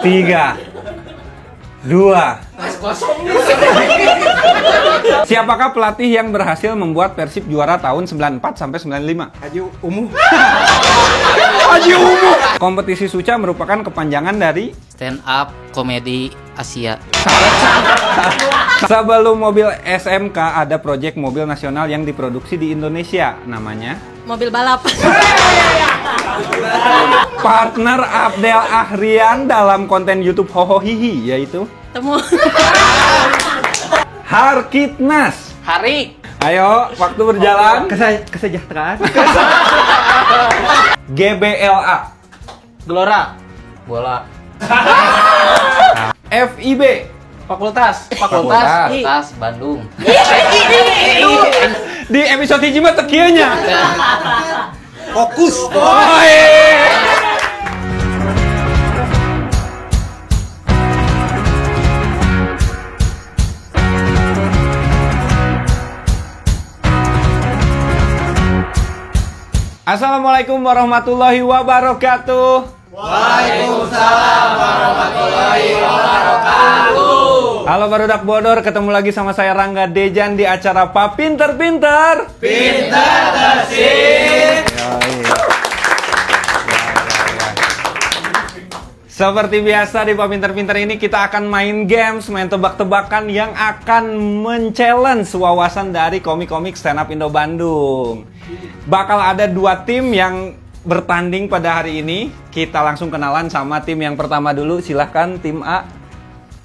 3, 2. Siapakah pelatih yang berhasil membuat Persib juara tahun 94 sampai 95? Haji Umuh. Haji Umuh. Kompetisi Suca merupakan kepanjangan dari Stand up komedi Asia. Sebelum mobil SMK ada proyek mobil nasional yang diproduksi di Indonesia, namanya Mobil balap. partner Abdel Ahrian dalam konten YouTube Hoho Hihi yaitu Temu. Harkitnas. Hari. Ayo, waktu berjalan. Kesejahteraan. GBLA. Gelora. Bola. FIB. Fakultas. Fakultas. Fakultas Bandung. Di episode hiji mah teu kieu nya. Fokus. Assalamualaikum warahmatullahi wabarakatuh. Waalaikumsalam warahmatullahi wabarakatuh. Halo barudak bodor, ketemu lagi sama saya Rangga Dejan di acara Pa Pinter-Pinter. Pinter tersip. Seperti biasa di Pa Pinter-Pinter ini kita akan main games, main tebak-tebakan yang akan men-challenge wawasan dari komik-komik stand up Indo Bandung. Bakal ada 2 tim yang bertanding pada hari ini. Kita langsung kenalan sama tim yang pertama dulu. Silahkan tim A,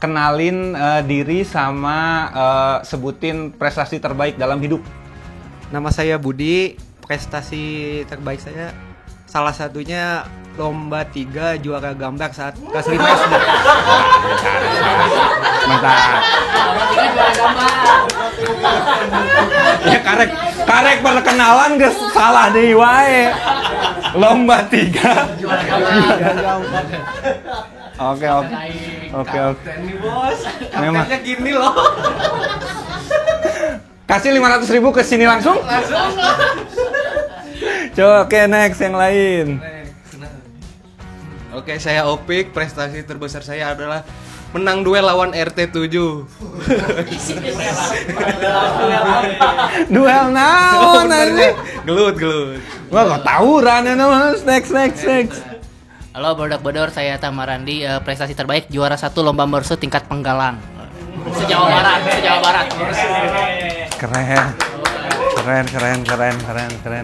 kenalin diri sama sebutin prestasi terbaik dalam hidup. Nama saya Budi. Prestasi terbaik saya salah satunya lomba 3 juara gambar saat kelas 5 SD. Mantap. Ya karek perkenalan geus salah deui wae. Lomba 3. Oke. Memang Gini loh. kasih 500.000 ke sini langsung. Coba oke, next yang lain. Oke, saya Opik. Prestasi terbesar saya adalah menang duel lawan RT 7. Duel naon anjing? Gelut. Wah, kok tawuran ya Mas. Next. Halo Bodak Bodor, saya Tamarandi. Prestasi terbaik juara 1 lomba mersu tingkat Penggalang. Sejawa Barat. Keren.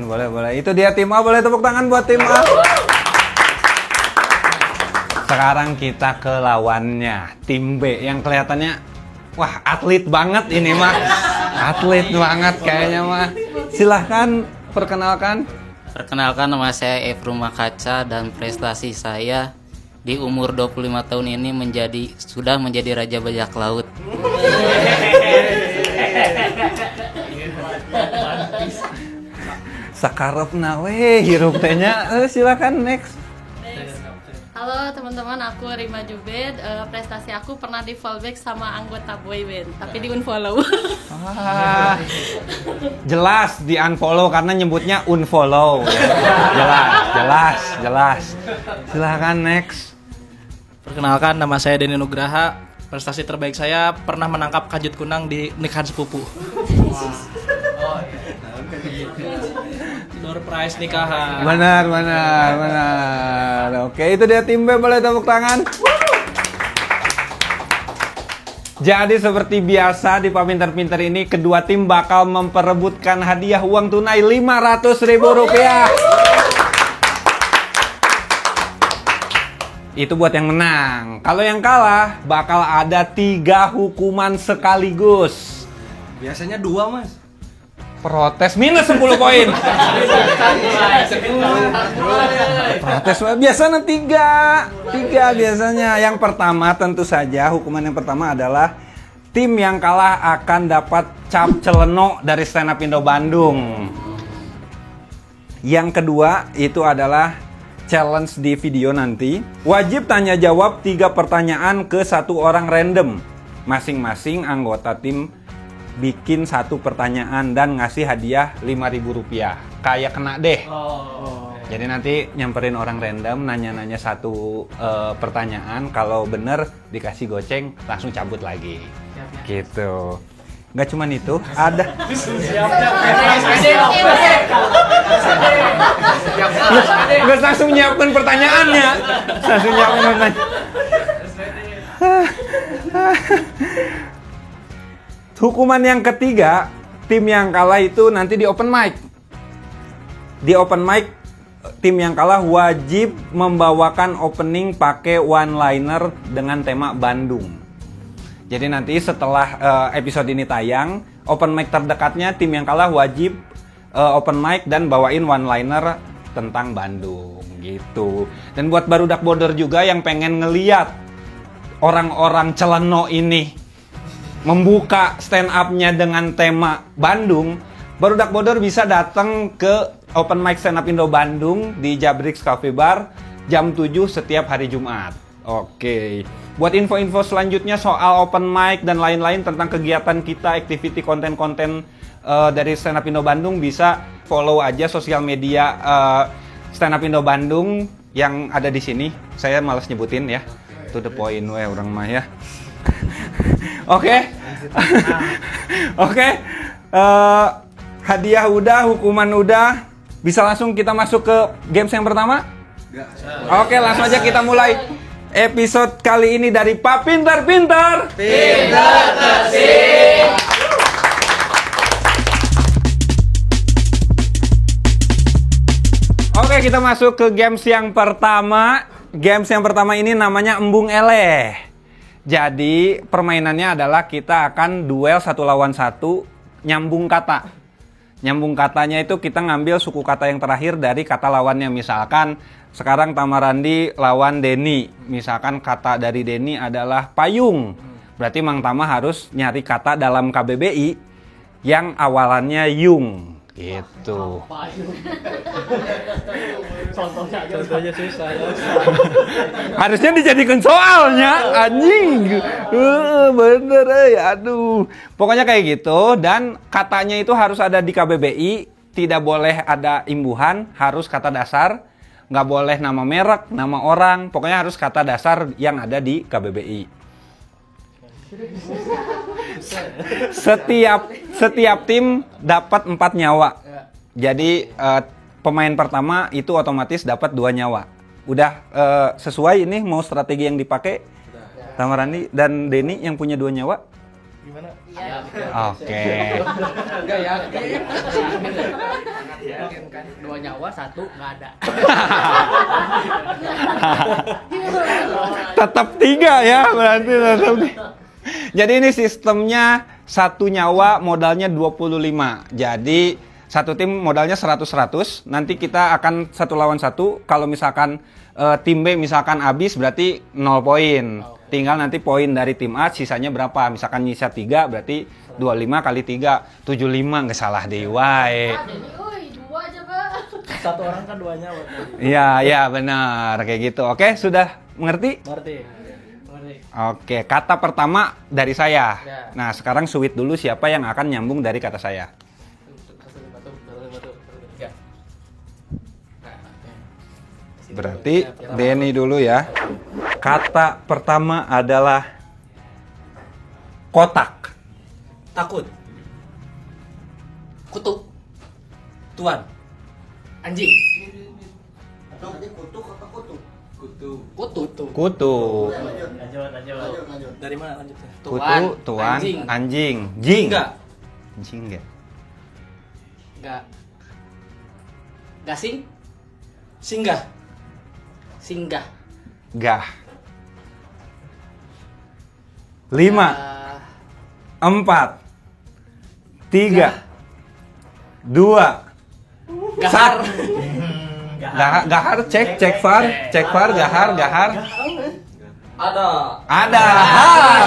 Boleh. Itu dia tim A, boleh tepuk tangan buat tim A. Sekarang kita ke lawannya, tim B yang kelihatannya wah atlet banget ini mah. Atlet banget kayaknya mah. Silahkan perkenalkan. Perkenalkan, nama saya Efrum Makaca dan prestasi saya di umur 25 tahun ini sudah menjadi raja bajak laut. Sakarepna we hirup teh nya. Silakan next. Halo teman-teman, aku Rima Jubed. Prestasi aku pernah di fallback sama anggota boyband, tapi di unfollow. Jelas di unfollow karena nyebutnya unfollow. Jelas. Silakan next. Perkenalkan, nama saya Denny Nugraha. Prestasi terbaik saya pernah menangkap kajut kunang di nikahan sepupu. Door prize nikahan. Benar. Oke, itu dia tim B, boleh tepuk tangan. Jadi seperti biasa di Pa Pinter-Pinter ini kedua tim bakal memperebutkan hadiah uang tunai Rp500.000. Itu buat yang menang. Kalau yang kalah bakal ada 3 hukuman sekaligus. Biasanya 2, Mas. Protes minus 10 poin. Protes biasanya 3 biasanya. Yang pertama tentu saja hukuman yang pertama adalah tim yang kalah akan dapat cap celeno dari Stand Up Indo Bandung. Yang kedua itu adalah challenge di video nanti. Wajib tanya jawab 3 pertanyaan ke 1 orang random. Masing-masing anggota tim bikin 1 pertanyaan dan ngasih hadiah Rp5.000. Kayak kena deh. Jadi nanti nyamperin orang random, nanya-nanya satu pertanyaan, kalau bener dikasih goceng, langsung cabut lagi. Gitu. Nggak cuman itu, ada... Nggak langsung nyiapin pertanyaannya. Langsung nyiapin pertanyaan. Hukuman yang ketiga, tim yang kalah itu nanti di open mic. Di open mic, tim yang kalah wajib membawakan opening pakai one-liner dengan tema Bandung. Jadi nanti setelah episode ini tayang, open mic terdekatnya tim yang kalah wajib open mic dan bawain one-liner tentang Bandung gitu. Dan buat barudak border juga yang pengen ngeliat orang-orang celeno ini membuka stand up-nya dengan tema Bandung, barudak border bisa datang ke open mic stand up Indo Bandung di Jabrix Cafe Bar jam 7 setiap hari Jumat. Oke. Buat info-info selanjutnya soal open mic dan lain-lain tentang kegiatan kita, activity konten-konten dari stand up Indo Bandung, bisa follow aja sosial media stand up Indo Bandung yang ada di sini. Saya malas nyebutin ya. To the point orang mah ya. Oke. Oke. Hadiah udah, hukuman udah. Bisa langsung kita masuk ke games yang pertama? Oke, langsung aja kita mulai episode kali ini dari Pak Pintar-Pintar. Pintar Tersing. Oke, kita masuk ke games yang pertama. Games yang pertama ini namanya Embung Eleh. Jadi permainannya adalah kita akan duel 1 lawan 1 nyambung kata. Nyambung katanya itu kita ngambil suku kata yang terakhir dari kata lawannya. Misalkan sekarang Tamarandi lawan Denny. Misalkan kata dari Denny adalah payung. Berarti Mang Tama harus nyari kata dalam KBBI yang awalannya yung. Gitu. Contohnya susah. Harusnya dijadikan soalnya, anjing. Bener aduh. Pokoknya kayak gitu, dan katanya itu harus ada di KBBI, tidak boleh ada imbuhan, harus kata dasar, nggak boleh nama merek, nama orang, pokoknya harus kata dasar yang ada di KBBI. Setiap tim dapat 4 nyawa. Jadi pemain pertama itu otomatis dapat 2 nyawa. Udah sesuai ini mau strategi yang dipakai? Tamarandi dan Denny yang punya 2 nyawa? Gimana? Oke. Enggak ya. Kan 2 nyawa, 1 nggak ada. Tetap 3 ya, berarti tetap. Jadi ini sistemnya 1 nyawa modalnya 25. Jadi satu tim modalnya 100-100. Nanti kita akan 1 lawan 1. Kalau misalkan tim B misalkan habis berarti 0 poin. Tinggal nanti poin dari tim A sisanya berapa. Misalkan nyisa 3 berarti 25 kali 3 75, nggak salah deh wae. Satu orang kan 2 nyawa. Iya benar kayak gitu. Oke, sudah mengerti? Berarti. Oke, kata pertama dari saya. Nah, sekarang sweet dulu siapa yang akan nyambung dari kata saya. Berarti Denny dulu ya. Kata pertama adalah kotak. Takut. Kutu. Tuan. Anjing. Kutu. Dari mana lanjutnya? Kutu, tuan, anjing. Jing. Enggak. Anjing enggak? Enggak. Gasing. Singgah. Singgah. Gah. 5, 4, 3, 2, Gahar. Gahar, cek far, gahar. Ada, har.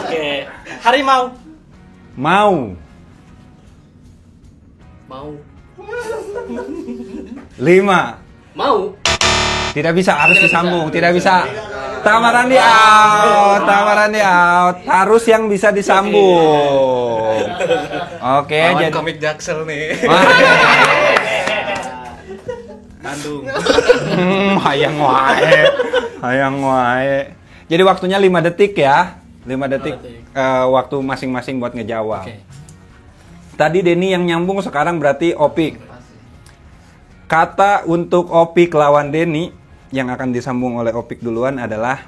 Oke. Harimau. Mau. 5. Tidak bisa, harus disambung, tidak bisa. Tamarandi out. Tamarandi out. Harus yang bisa disambung. Oke, Lawan jadi komik Jaksel nih. Bandung. Hayang wae. Hayang wae. Jadi waktunya 5 detik ya. 5 detik waktu masing-masing buat ngejawab. Oke. Tadi Denny yang nyambung, sekarang berarti Opik. Kata untuk Opik lawan Denny yang akan disambung oleh Opik duluan adalah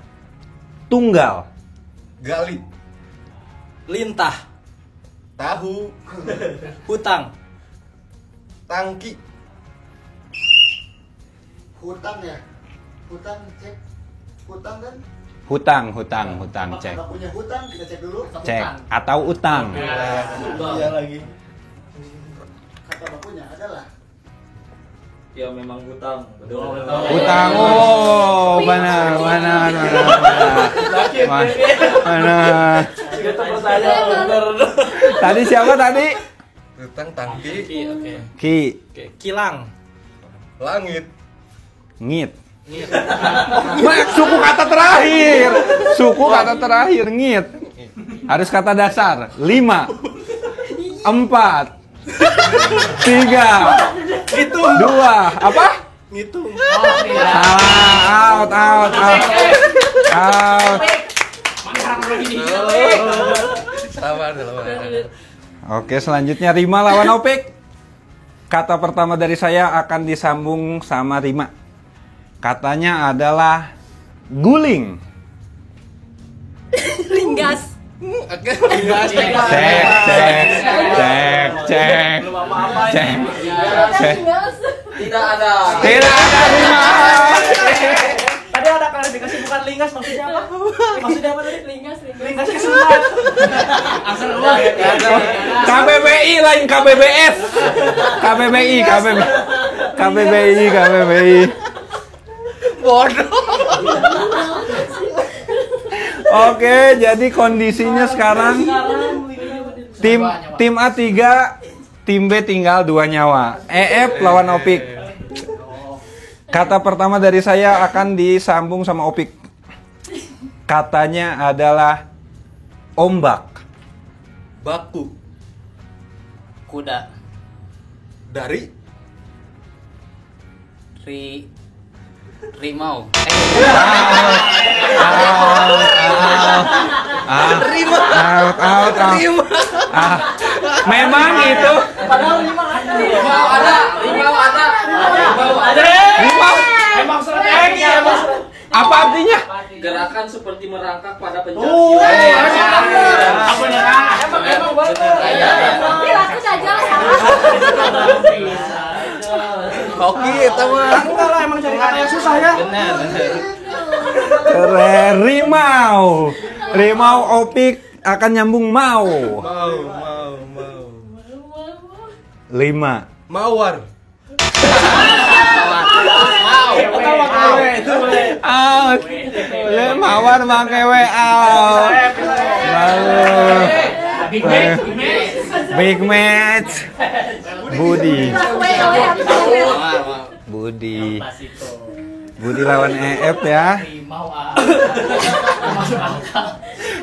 tunggal. Gali. Lintah. Tahu. Hutang. Tangki. Hutang ya? Hutang cek. Hutang kan? Hutang, cek. Kalau punya hutang kita cek dulu. Cek atau utang. Iya lagi. Kata bakunya adalah Ya memang hutang. Betul. Utang. Oh, mana. Tadi siapa tadi? Hutang, tangki. Oke. Ki, Oke. Kilang. Langit. ngit. Suku kata terakhir. Suku kata terakhir ngit. Harus kata dasar. 5 4 3 2 apa? Ngitung. Salah. Out. Lawan. Oke, selanjutnya Rima lawan Opik. Kata pertama dari saya akan disambung sama Rima. Katanya adalah guling. Ringgas. Cek. Ringgas. Tidak ada. Tidak ada Rima. Tadi ada klarifikasi bukan lingas, maksudnya apa? Maksudnya apa tadi? Ringgas. Lingas kesumat. KBBI lain KBBS. KBBI. Bodoh. Oke, jadi kondisinya sekarang tim A 3, tim B tinggal 2 nyawa. EF lawan Opik. Kata pertama dari saya akan disambung sama Opik. Katanya adalah ombak. Baku. Kuda. Dari. Rimau. Out. Memang itu. Rimau ada. Rimau. Emang strategi. Apa artinya? Gerakan seperti merangkak pada pencak Oh, silat. emang bener. Iya, aku jajal salah. Hoki itu mah. Enggak lah, emang cari kata yang susah ya. Keren. Rimau Opik akan nyambung mau. Mau. 5 Mawar. out. Mawar make out. Bagus. Big match. Budi lawan EF ya.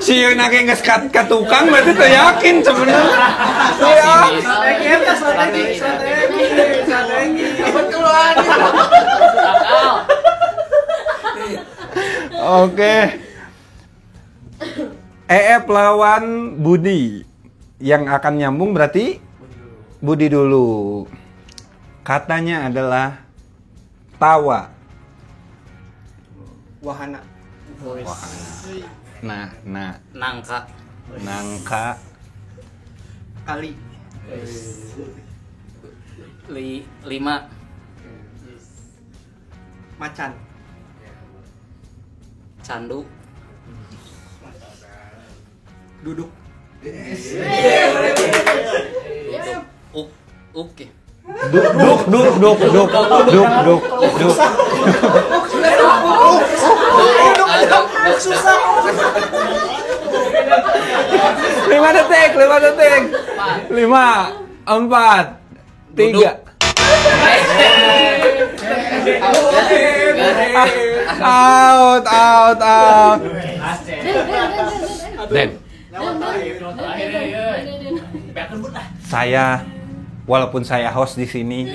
Si Yuna kayak nggak kat tukang berarti tuh yakin sebenarnya. Strategi. Kebetulan. Oke. EF lawan Budi. Yang akan nyambung berarti Budi dulu. Katanya adalah tawa. Wahana. Nah. Nangka. Ali. 5 Macan. Candu. Duduk. Oke. Duk. Susah. 5 detik. 5 4 3 Out. Den. Saya, walaupun saya host di sini,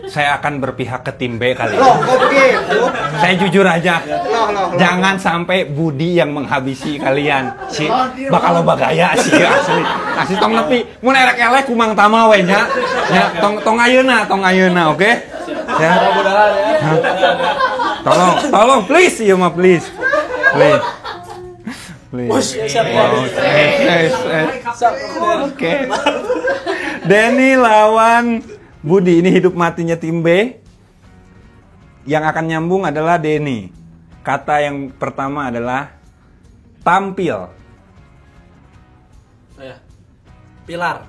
saya akan berpihak ke tim B kali ini. Saya jujur aja, jangan sampai Budi yang menghabisi kalian. Si bakal loba gaya sih asli tong nepi. Mun erek-elek kumang tama we nya. Ya, tong ayeuna, oke? Ya. Tolong please, ieu mah please. Oke. Denny lawan Budi, ini hidup matinya tim B. Yang akan nyambung adalah Denny. Kata yang pertama adalah tampil. Saya. Pilar.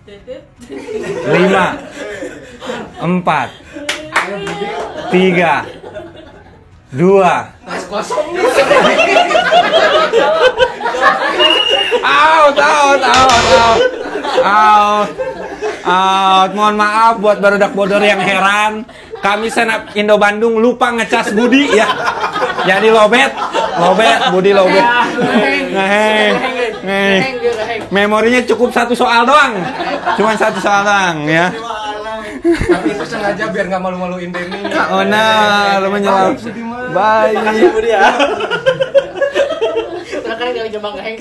5 4 3 2 Out. Mohon maaf buat barudak bodor yang heran. Kami senap Indo Bandung lupa ngecas Budi ya. Jadi lobet Budi lobet. Memorinya cukup satu soal doang. Cuma satu soal doang ya. Tapi itu sengaja biar nggak malu-maluin Denny. Oh nah, lu menyelam. Bye. Makasih Budi ya. Kan dari Jembang Heng.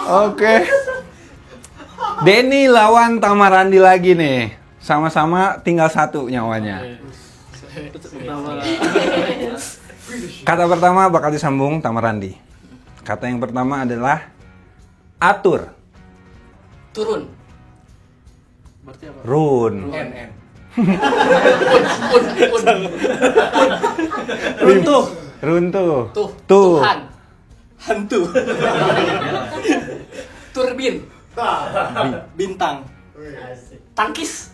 Oke. Denny lawan Tamarandi lagi nih. Sama-sama tinggal satu nyawanya. Kata pertama bakal disambung Tamarandi. Kata yang pertama adalah atur. Turun. Berarti apa? Run. N. Runtuh. Tuh. Tuhan. Hantu. Turbin. Bintang. Tangkis.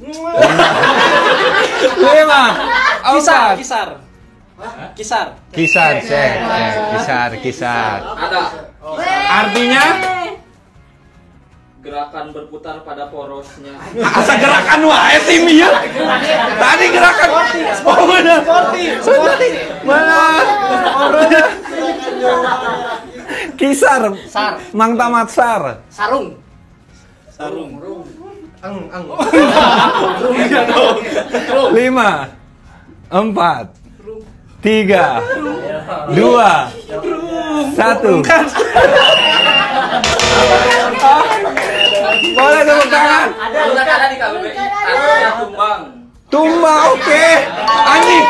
5 Kisar. Kisar. Ada. Artinya Gerakan berputar pada porosnya. asa gerakan wae tim ieu. Tadi gerakan Sporty. Mana? Kisar. Sar. Mang Tamat Sar. Sarung. Ang. 5 4 3 2 1. Boleh tepuk tangan. Ada di KBBI. Artinya tumbang. Tumbang, oke. Anjing.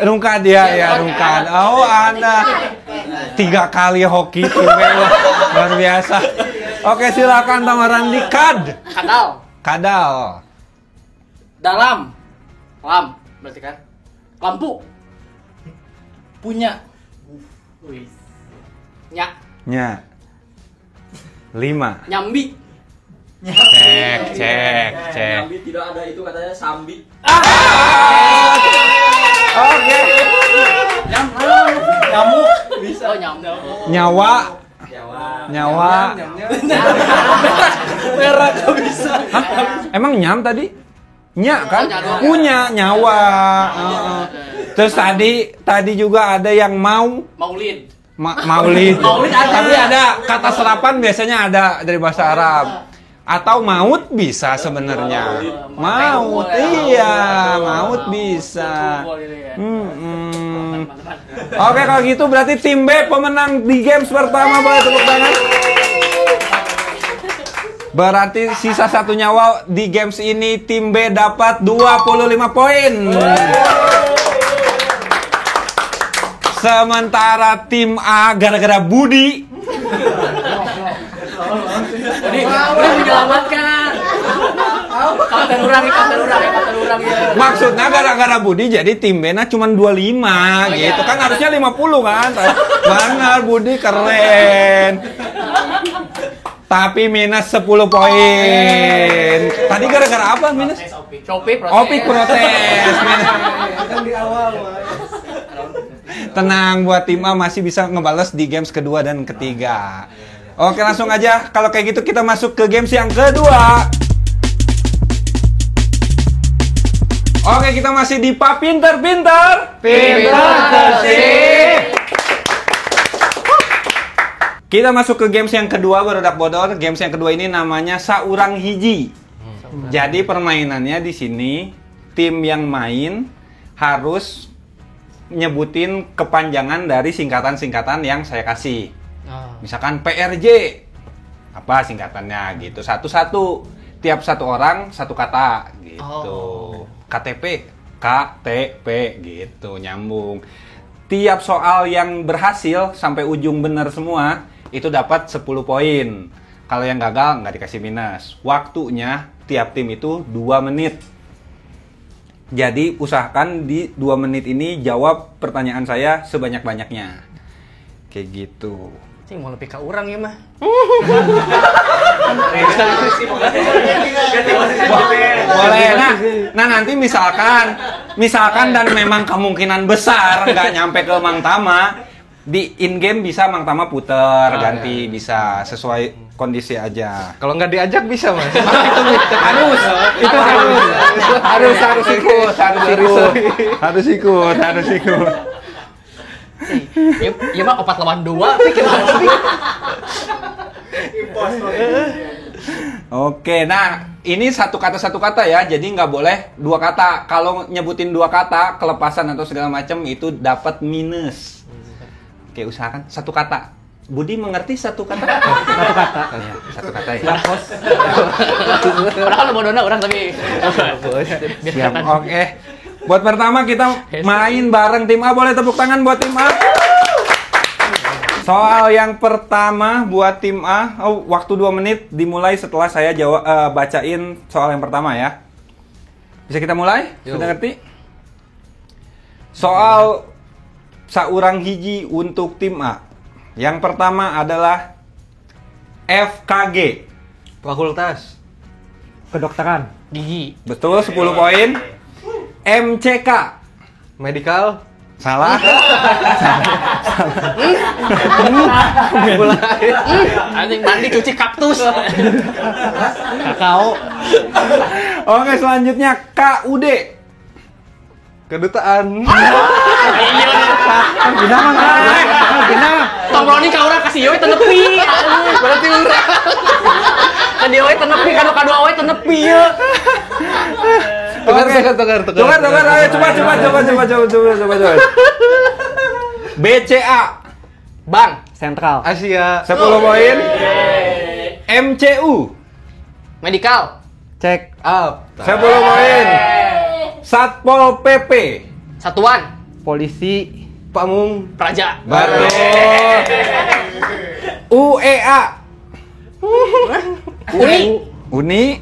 Rungkad ya, rungkad. Oh, Anda 3 kali hoki tumbang. Luar biasa. Oke, silakan Tamarandi. Kadal. Dalam. Lam. Berarti kan? Lampu. Punya. Nyak. Nya. 5. Nyambi. Cek. Nyambi tidak ada, itu katanya sambi. Oke. Nyamuk. Bisa. Oh, nyamuk. Nyawa. Merah kok bisa. Hah? Emang nyam tadi? Nya kan? Oh, Punya nyawa. Terus tadi juga ada yang Maulid. Maulid. Tapi ada kata serapan biasanya ada dari bahasa Arab. Atau maut bisa sebenarnya. Maut, iya, maut bisa. Oke, kalau gitu berarti tim B pemenang di games pertama. Boleh tepuk tangan. Berarti sisa 1 nyawa di games ini tim B dapat 25 poin. Sementara tim A gara-gara Budi Ini menyelamatkan. Kapan urang ya. maksudnya gara-gara Budi jadi tim B cuma 25 gitu kan, harusnya 50 kan. Benar, Budi keren. Tapi minus 10 poin. Tadi gara-gara apa minus? Opik protes. Kan di awal. Tenang, buat tim A masih bisa ngebales di games kedua dan ketiga. Oke, langsung aja. Kalau kayak gitu kita masuk ke games yang kedua. Oke, kita masih di Pak Pinter-Pinter. Kita masuk ke games yang kedua, Barudak Bodor. Games yang kedua ini namanya Saurang Hiji. Jadi permainannya di sini tim yang main harus nyebutin kepanjangan dari singkatan-singkatan yang saya kasih. Misalkan PRJ, apa singkatannya gitu, satu-satu. Tiap satu orang satu kata gitu. KTP, KTP gitu, nyambung. Tiap soal yang berhasil sampai ujung benar semua itu dapat 10 poin. Kalau yang gagal nggak dikasih minus. Waktunya tiap tim itu 2 menit. Jadi usahakan di 2 menit ini jawab pertanyaan saya sebanyak-banyaknya. Kayak gitu. Cing mau lebih ke urang ya mah. Boleh. Nah nanti misalkan dan memang kemungkinan besar nggak nyampe ke Mang Tama, di in game bisa Mang Tama puter ganti, bisa sesuai kondisi aja. Kalau nggak diajak bisa mas. Harus ikut. Ya mah 4 lawan 2 Oke, nah ini satu kata ya, jadi nggak boleh 2 kata. Kalau nyebutin 2 kata, kelepasan atau segala macam itu dapat minus. Oke, usahakan 1 kata. Budi mengerti 1 kata? 1 kata. Ya, 1 kata ya. Siap, Bos. Padahal bodona orang tapi. Siap. Oke. Buat pertama kita main bareng tim A. Boleh tepuk tangan buat tim A. Soal yang pertama buat tim A. Waktu 2 menit dimulai setelah saya bacain soal yang pertama ya. Bisa kita mulai? Sudah ngerti? Soal Saurang Hiji untuk tim A. Yang pertama adalah FKG. Fakultas Kedokteran. Gigi. Betul, 10 poin. MCK. medical Salah. Anjing mandi cuci kaktus. Kakao. Oke, selanjutnya KUD. kedutaan Tomroni ka urang kasih we tenepi. Berarti urang. Kan dia we tenepi kan kadua we tenepi ya. Tukar, ayo coba. BCA. Bang. Sentral. Asia 10 poin. MCU. Medical. Cek. up 10 poin. Satpol PP. Satuan. Polisi. pamung Praja. Betul. UEA. Uni. Uni.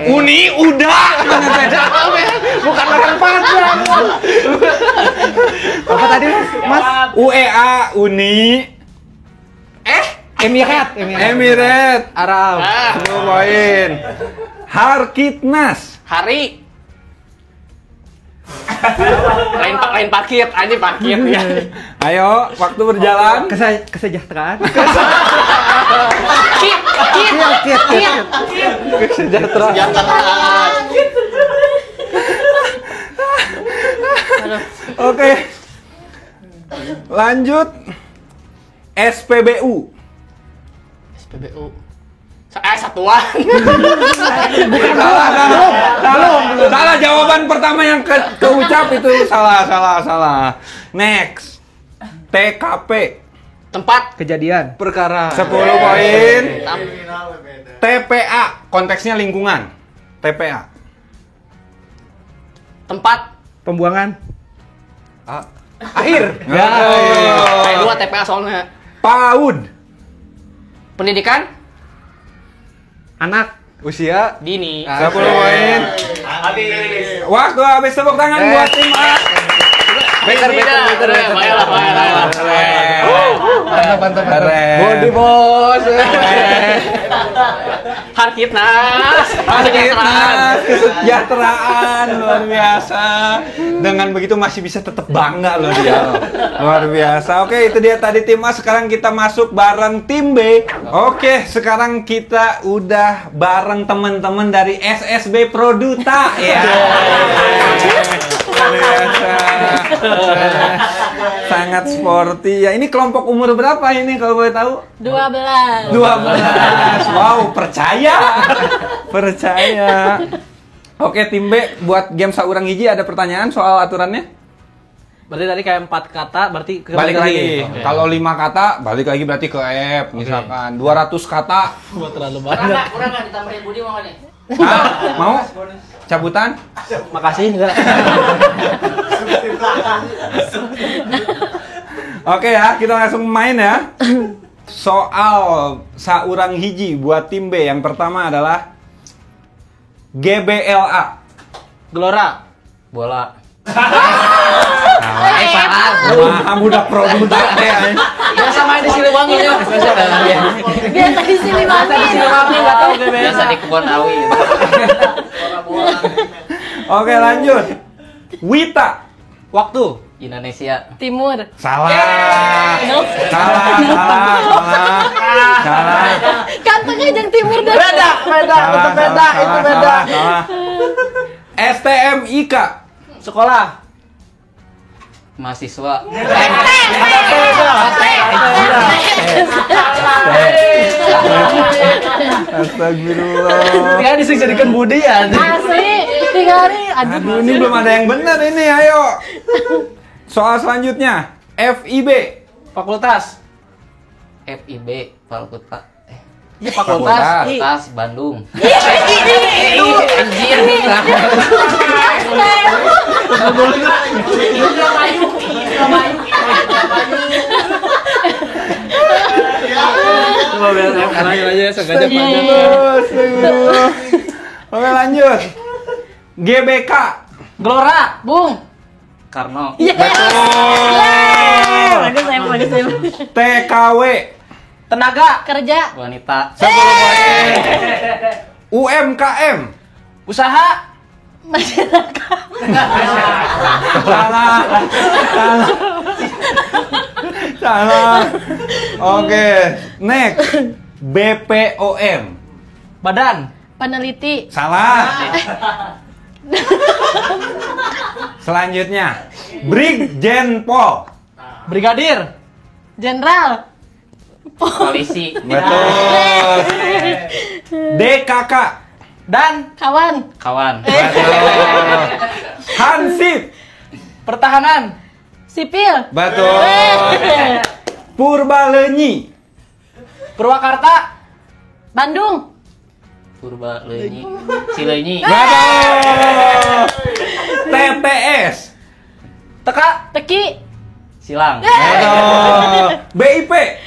Uni. Udah. Bukan orang Padang. Apa tadi mas? UEA. Uni. Emirat. Arab 10 poin. Harkitnas. Hari. lain parkir, anjing parkir ya. Ayo, waktu berjalan. Kesejahteraan. Kit. kesejahteraan Oke. Lanjut. SPBU. SPBU. Satuan. Salah jawaban pertama yang keucap itu salah. Next. TKP. Tempat. Kejadian. perkara 10 poin. TPA. Konteksnya lingkungan. TPA. Tempat. Pembuangan. akhir Kayak 2 TPA soalnya. PAUD. Pendidikan. Anak. usia Dini. 10 poin. Waktu habis, tepuk tangan buat tim A. Better. Bayar. Mantap. Keren. Body bos. Harkitnas. Kesejahteraan luar biasa. Dengan begitu masih bisa tetap bangga loh dia. Luar biasa. Oke, itu dia tadi tim A. Sekarang kita masuk bareng tim B. Oke, sekarang kita udah bareng teman-teman dari SSB Produta ya. Luar biasa. Sangat sporty. Ya, ini kelompok umur berapa ini kalau boleh tahu? 12. 12. Wow, percaya. Oke, tim B buat game Saurang Hiji ada pertanyaan soal aturannya? Berarti tadi kayak 4 kata, berarti Balik lagi. Oke. Kalau 5 kata, balik lagi berarti ke F misalkan. 200 kata. Wah, terlalu banyak. Kurang nggak ditambahin Budi mau nih? Hah? Mau? Cabutan? Makasih enggak. Oke ya, kita langsung main ya. Soal Saurang Hiji buat tim B yang pertama adalah GBLA. Gelora. Bola. Wah, budak produk deh. Biasa main di Siliwangi ya. Biasa di sini Biasa di Siliwangi enggak tahu GBLA. Biasa di kebun awi. Oke, lanjut. Wita. Waktu. Indonesia. Timur. Salah. No. Salah. Kan tengah jeung timur dah. Beda. Itu beda. Salah. STMIK. Sekolah. Mahasiswa. Astagfirullah. Ya disediakan Budi ya. Asli, 3 hari. Aduh, ini belum ada yang benar ini, ayo. Soal selanjutnya, FIB. Fakultas. FIB Fakultas. Fakultas. Bandung. Coba biar saya terakhir aja sengaja panjang. Astagfirullah. Oke, lanjut. GBK. Gelora. Bung. Karno. Bagus saya. TKW. Tenaga. Kerja. Wanita. UMKM. Usaha. Masyarakat. Salah. Oke, next. BPOM. Badan. Peneliti. Salah. Selanjutnya, Brigjenpol. Brigadir. Jenderal. Polisi. Betul. DKK. Dan Kawan. Kawan. Betul. Hansip. pertahanan. Sipil. Betul. Purbalenyi. Purwakarta. Bandung. Purbalenyi. Cileunyi. Betul. TTS. Teka. Teki. Silang. Betul. BIP.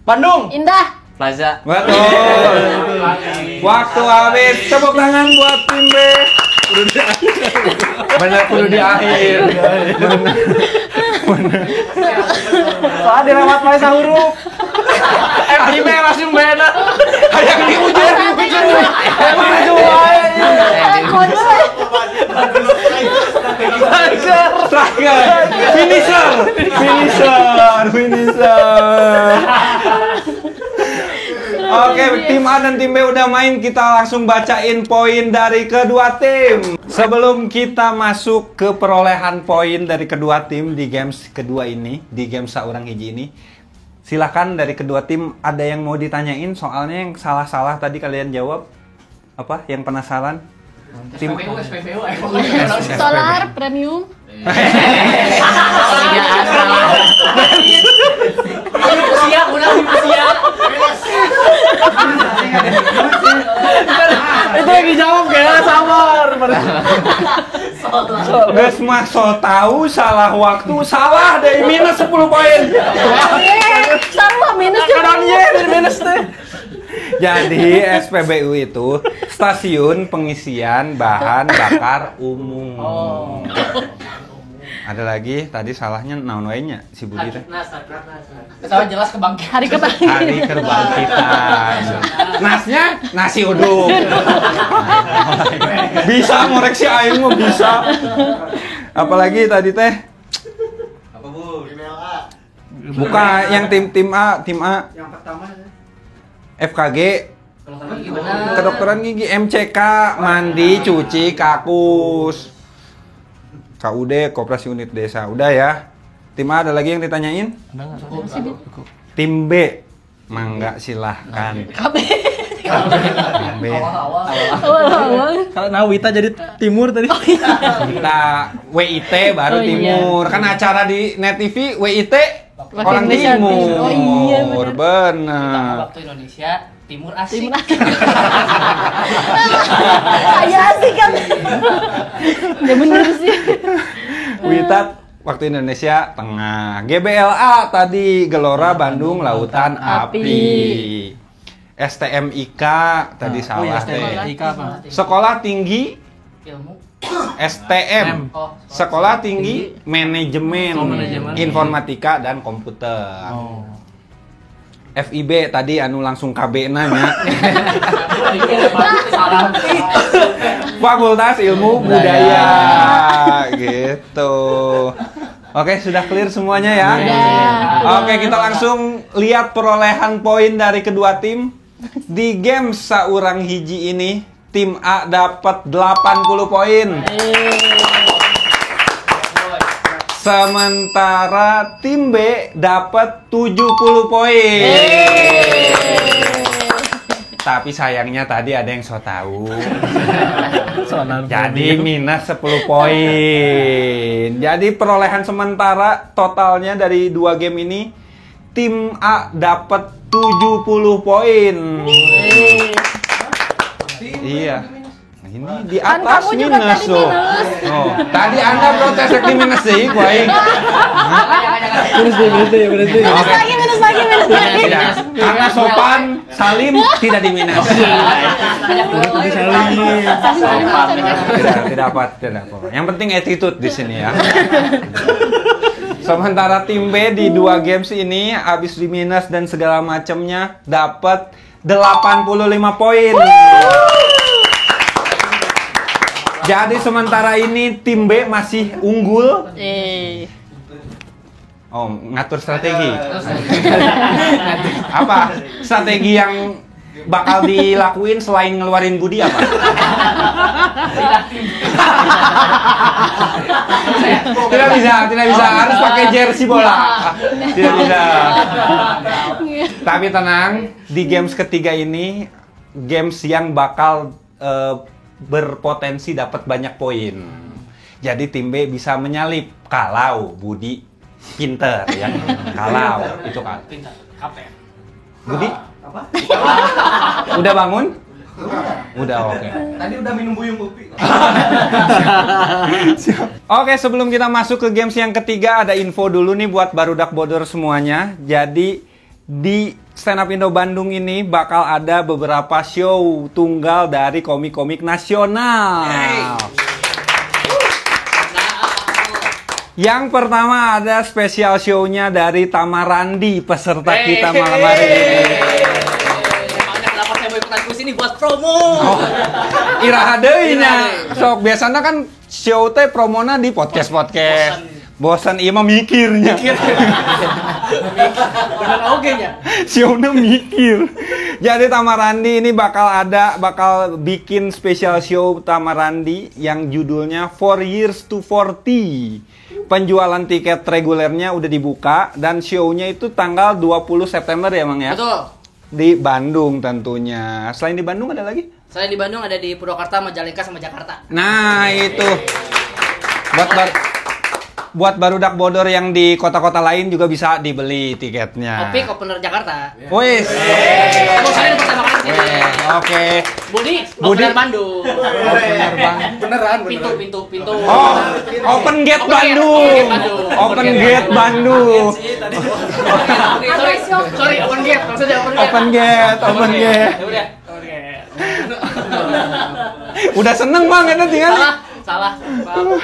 Bandung. Indah. Plaza. Betul. Waktu habis. Tepuk tangan buat tim B. Benar perlu di akhir. Soalnya dilewat paling huruf. FIB langsung beda. Yang di ujung. Striker. Finisher. Oke, tim A dan tim B udah main, kita langsung bacain poin dari kedua tim. Sebelum kita masuk ke perolehan poin dari kedua tim di games kedua ini, di game Saurang Hiji ini, silakan dari kedua tim ada yang mau ditanyain, soalnya yang salah-salah tadi kalian jawab. Apa? Yang penasaran? Tim Solar premium. Itu lagi jawab kayak sabar. Guys mah so tahu salah waktu, salah deh, minus 10 poin. Sama minus juga. Minus teh. Jadi SPBU itu stasiun pengisian bahan bakar umum. Ada lagi tadi salahnya naon wae nya si Budi teh. Salah jelas kebangkitan. Hari kebangkitan. Hari kebangkitan. Nasnya nasi uduk. Bisa ngoreksi aing mah bisa. Apalagi tadi teh? Apa bu? GBLA. Bukan yang tim A. Yang pertama ya. FKG. Kedokteran gigi, MCK, mandi, cuci, kakus. KUD, Koperasi Unit Desa. Udah ya. Tim A ada lagi yang ditanyain? Tim B. Mangga silahkan. Tim B. Awal-awal. Kalau nah Wita jadi timur tadi. Kita WIT baru Oh, iya. timur. Kan acara di Net TV WIT orang Indonesia timur. Timur. Oh, iya, bener. Bener. Waktu Indonesia Timur asik. Kayak asik kan. Ya bener sih. Witat waktu Indonesia Tengah. GBLA tadi Gelora Bandung Lautan Api. STMIK tadi salah teh. Ika apa? Sekolah Tinggi Ilmu. STM. Oh, Sekolah Tinggi Manajemen Manajemen. Informatika dan Komputer. Oh. FIB tadi anu langsung KB nanya. Fakultas Ilmu Budaya gitu. Oke, sudah clear semuanya ya? Oke, kita langsung lihat perolehan poin dari kedua tim. Di game saurang hiji ini, tim A dapat 80 poin. Sementara tim B dapat 70 poin. Tapi sayangnya tadi ada yang so tahu. Jadi minus 10 poin. Jadi perolehan sementara totalnya dari 2 game ini, tim A dapat 70 poin. Iya. Ini di Kan atas kamu juga minus tadi tuh. minus. Oh, tadi Anda protes di minus sih, kuaing. Berhenti. Minus lagi. Tidak. Karena sopan, Salim tidak di minus. Tidak apa. Yang penting attitude di sini ya. Sementara tim B di 2 games ini habis di minus dan segala macamnya dapat 85 poin. Jadi sementara ini tim B masih unggul. Oh, ngatur strategi. Apa? Strategi yang bakal dilakuin selain ngeluarin Budi apa? Tidak bisa. Harus pakai jersey bola. Tidak bisa. Tapi tenang, di games ketiga ini games yang bakal berpotensi dapat banyak poin. Jadi tim B bisa menyalip kalau Budi pinter ya. Kalau itu kan. Pintar. Kape. Budi? Udah bangun? Udah, oke. Tadi udah minum buyung kopi. Oke, sebelum kita masuk ke games yang ketiga, ada info dulu nih buat barudak bodor semuanya. Jadi di Stand Up Indo Bandung ini bakal ada beberapa show tunggal dari komik-komik nasional. Yang pertama ada spesial show-nya dari Tamarandi, peserta kita malam hari ini. Makanya kenapa saya mau ikutan kuis ini buat promo. Oh, iraha deui nya. Sok biasanya kan show teh promona di podcast. Bosan ieu mah mikirnya. Bener oke nya. Show-nya mikir. Jadi Tamarandi ini bakal bikin spesial show Tamarandi yang judulnya 4 Years to 40. Penjualan tiket regulernya udah dibuka dan show-nya itu tanggal 20 September ya, Mang ya? Betul. Di Bandung tentunya. Selain di Bandung ada lagi? Selain di Bandung ada di Purwakarta, Majalengka sama Jakarta. Nah, itu. Buat barudak bodor yang di kota-kota lain juga bisa dibeli tiketnya. Opik opener Jakarta. Wis. Mau saya pertama kali di sini. Oke. Budi opener Bandung. Beneran. Pintu. Oh, Open Gate Bandung. Open Gate Bandung. Sorry, open gate. Maksudnya Open Gate. Ya udah. Oke. Udah seneng banget tinggal. Salah. Maaf.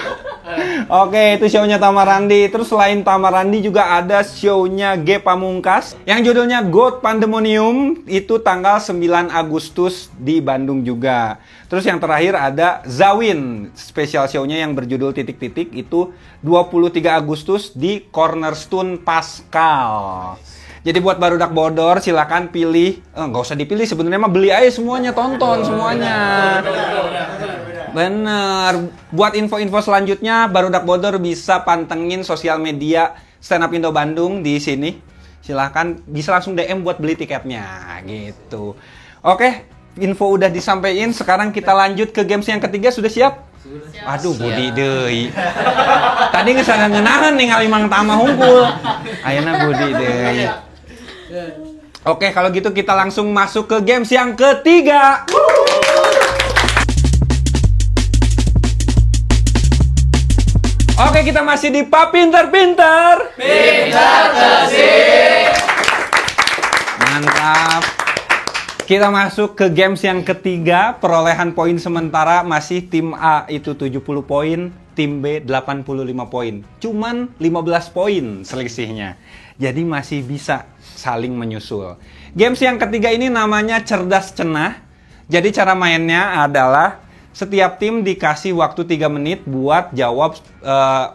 Oke, itu show-nya Tamarandi. Terus selain Tamarandi juga ada show-nya G Pamungkas yang judulnya God Pandemonium, itu tanggal 9 Agustus di Bandung juga. Terus yang terakhir ada Zawin, spesial show-nya yang berjudul titik-titik, itu 23 Agustus di Cornerstone Pascal. Jadi buat barudak bodor silakan pilih, nggak usah dipilih sebenarnya mah beli aja semuanya, tonton semuanya. Bener. Buat info-info selanjutnya barudak bodor bisa pantengin sosial media Stand Up Indo Bandung di sini. Silahkan bisa langsung DM buat beli tiketnya gitu. Oke, info udah disampaikan. Sekarang kita lanjut ke games yang ketiga. Sudah siap? Aduh, Budi deui. Tadi ngesangan ngenahan nih ngalimang tama hungkul. Ayeuna Budi deui. Oke, kalau gitu kita langsung masuk ke games yang ketiga. Oke, kita masih di Pa Pinter-Pinter. Pinter Kesih. Mantap. Kita masuk ke games yang ketiga. Perolehan poin sementara masih tim A itu 70 poin, tim B 85 poin. Cuman 15 poin selisihnya. Jadi masih bisa saling menyusul. Games yang ketiga ini namanya Cerdas Cenah. Jadi cara mainnya adalah setiap tim dikasih waktu 3 menit buat jawab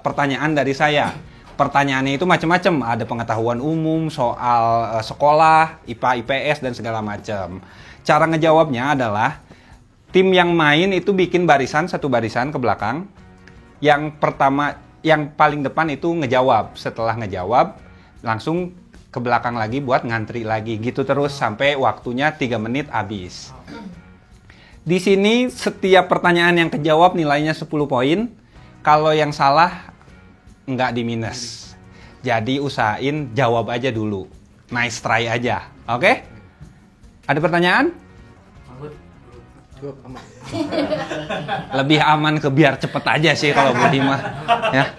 pertanyaan dari saya. Pertanyaannya itu macam-macam. Ada pengetahuan umum, soal sekolah, IPA, IPS, dan segala macam. Cara ngejawabnya adalah tim yang main itu bikin barisan, satu barisan ke belakang. Yang pertama, yang paling depan itu ngejawab. Setelah ngejawab, langsung ke belakang lagi buat ngantri lagi. Gitu terus sampai waktunya 3 menit habis. Di sini setiap pertanyaan yang kejawab nilainya 10 poin. Kalau yang salah nggak di minus. Jadi usahain jawab aja dulu. Nice try aja. Oke? Ada pertanyaan? Lebih aman ke biar cepet aja sih kalau Budi mah. Ya.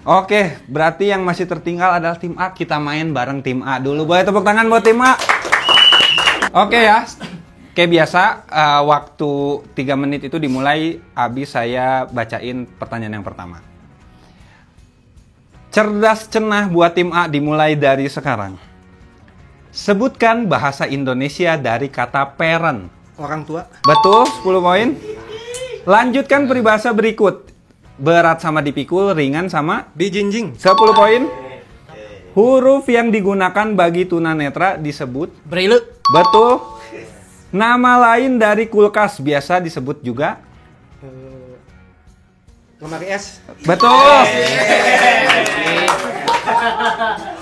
Oke, berarti yang masih tertinggal adalah tim A. Kita main bareng tim A dulu. Boleh tepuk tangan buat tim A? Oke ya. Kayak biasa, waktu 3 menit itu dimulai, habis saya bacain pertanyaan yang pertama. Cerdas Cenah buat tim A dimulai dari sekarang. Sebutkan bahasa Indonesia dari kata parent. Orang tua. Betul, 10 poin. Lanjutkan peribahasa berikut. Berat sama dipikul, ringan sama Dijinjing. 10 poin. Huruf yang digunakan bagi tunanetra disebut Braille. betul. Nama lain dari kulkas biasa disebut juga Lemari es. betul.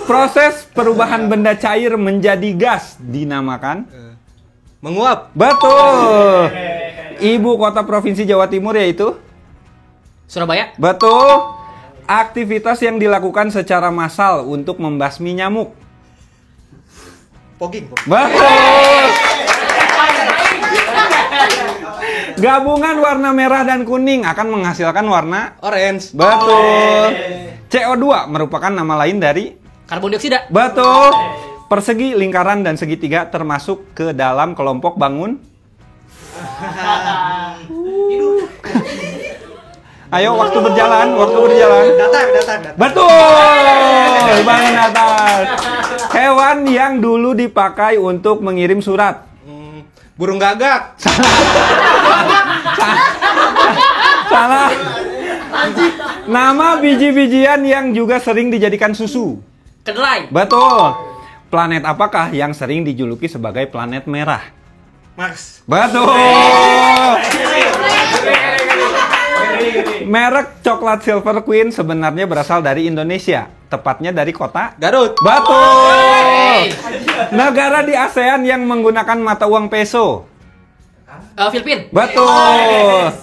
Proses perubahan benda cair menjadi gas dinamakan Menguap. betul. Ibu kota provinsi Jawa Timur yaitu Surabaya. betul. Aktivitas yang dilakukan secara massal untuk membasmi nyamuk Pogging. betul. Gabungan warna merah dan kuning akan menghasilkan warna Orange. betul. CO2 merupakan nama lain dari Karbon dioksida. betul. Persegi, lingkaran, dan segitiga termasuk ke dalam kelompok bangun. Ayo, waktu berjalan. Datar. Betul, bangun datar. Hewan yang dulu dipakai untuk mengirim surat. Burung gagak. Salah. Nama biji-bijian yang juga sering dijadikan susu. Kedelai. Betul. Planet apakah yang sering dijuluki sebagai planet merah? Mars. Betul. Merek coklat Silver Queen sebenarnya berasal dari Indonesia. Tepatnya dari kota Garut. betul. Negara di ASEAN yang menggunakan mata uang peso. Filipina. Betul.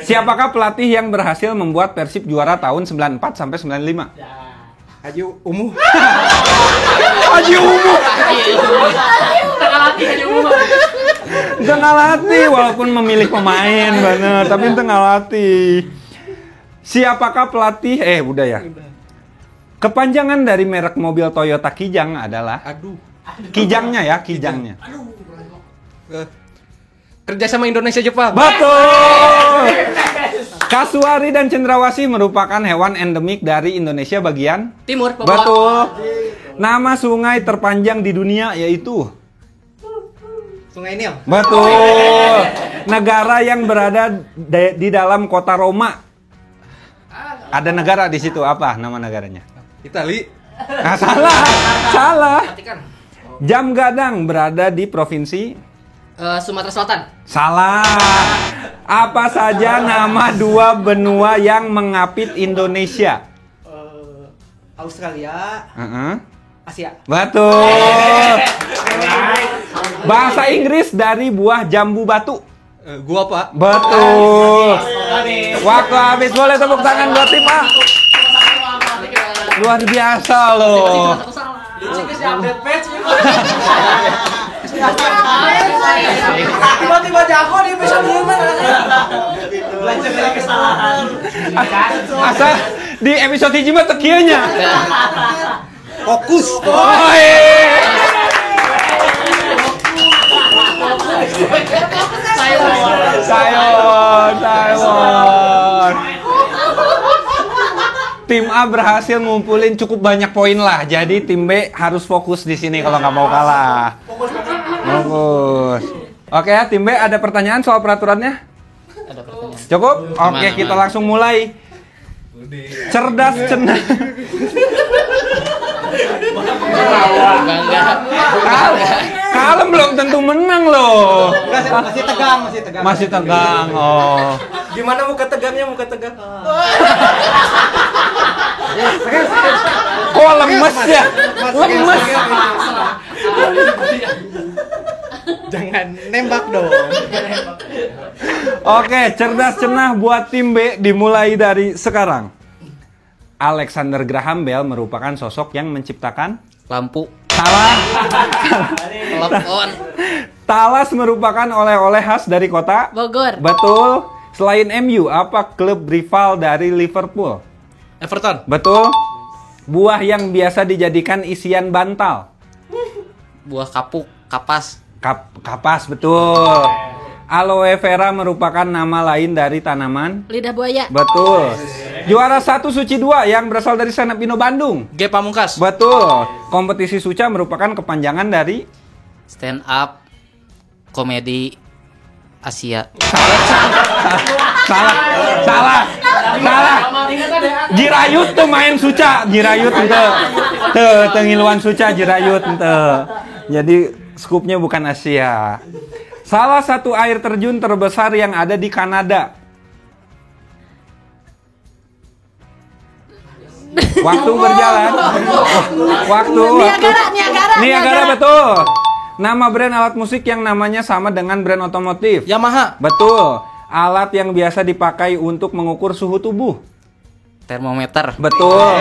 Siapakah pelatih yang berhasil membuat Persib juara tahun 94 sampai 95? Haji Umuh. Haji Umuh. Tengah latih aja umum. Tengah latih walaupun memilih pemain bener, tapi tengah latih. Siapakah pelatih? Udah ya. Kepanjangan dari merek mobil Toyota Kijang adalah Kijangnya ya, Kijangnya. Kerja sama Indonesia Jepang. Betul. Kasuari dan cendrawasih merupakan hewan endemik dari Indonesia bagian Timur, Papua. betul. Nama sungai terpanjang di dunia yaitu Sungai Nil. betul. Negara yang berada di dalam kota Roma. Ada negara di situ, apa nama negaranya? Itali. Nah, salah. Jam Gadang berada di provinsi Sumatera Selatan. salah. Apa saja nama dua benua yang mengapit Indonesia? Australia, Heeh. Asia. Betul. Bahasa Inggris dari buah jambu batu. Gua Pak. Betul. Waktu habis, boleh tepuk tangan buat tim A. Luar biasa loh. Tiba-tiba jago di episode ini. Belajar dari kesalahan. Asa di episode hiji mah teu kieu nya. Fokus. Oh, Taiwan. Tim A berhasil ngumpulin cukup banyak poin lah. Jadi tim B harus fokus di sini kalau nggak mau kalah. Fokus. Oke ya, tim B ada pertanyaan soal peraturannya? Ada pertanyaan. Cukup? Oke, Gimana, kita Mas? langsung mulai. Cerdas cenah. Enggak. Kalem belum tentu menang loh. Masih tegang. Masih tegang. Oh. Gimana muka tegangnya, muka tegang? Kok lemes ya? Lemes. Jangan nembak dong. Oke, cerdas cenah buat tim B dimulai dari sekarang. Alexander Graham Bell merupakan sosok yang menciptakan Lampu. salah. Telepon. Talas merupakan oleh-oleh khas dari kota Bogor. Betul. Selain MU, apa klub rival dari Liverpool? Everton. Betul. Buah yang biasa dijadikan isian bantal. Buah kapuk. Kapas. Kapas, betul. Aloe vera merupakan nama lain dari tanaman. Lidah buaya. Betul. Juara 1 Suci 2 yang berasal dari Stand Up Indo Bandung. G Pamungkas. Betul. Kompetisi Suca merupakan kepanjangan dari Stand up. Komedi Asia. Salah. Jirayut tuh main Suca, Jirayut ente. Teu ngiluan Suca Jirayut ente. Jadi skupnya bukan Asia. Salah satu air terjun terbesar yang ada di Kanada. Waktu berjalan. Waktu. Niagara betul. Nama brand alat musik yang namanya sama dengan brand otomotif. Yamaha. Betul. Alat yang biasa dipakai untuk mengukur suhu tubuh. Termometer. Betul.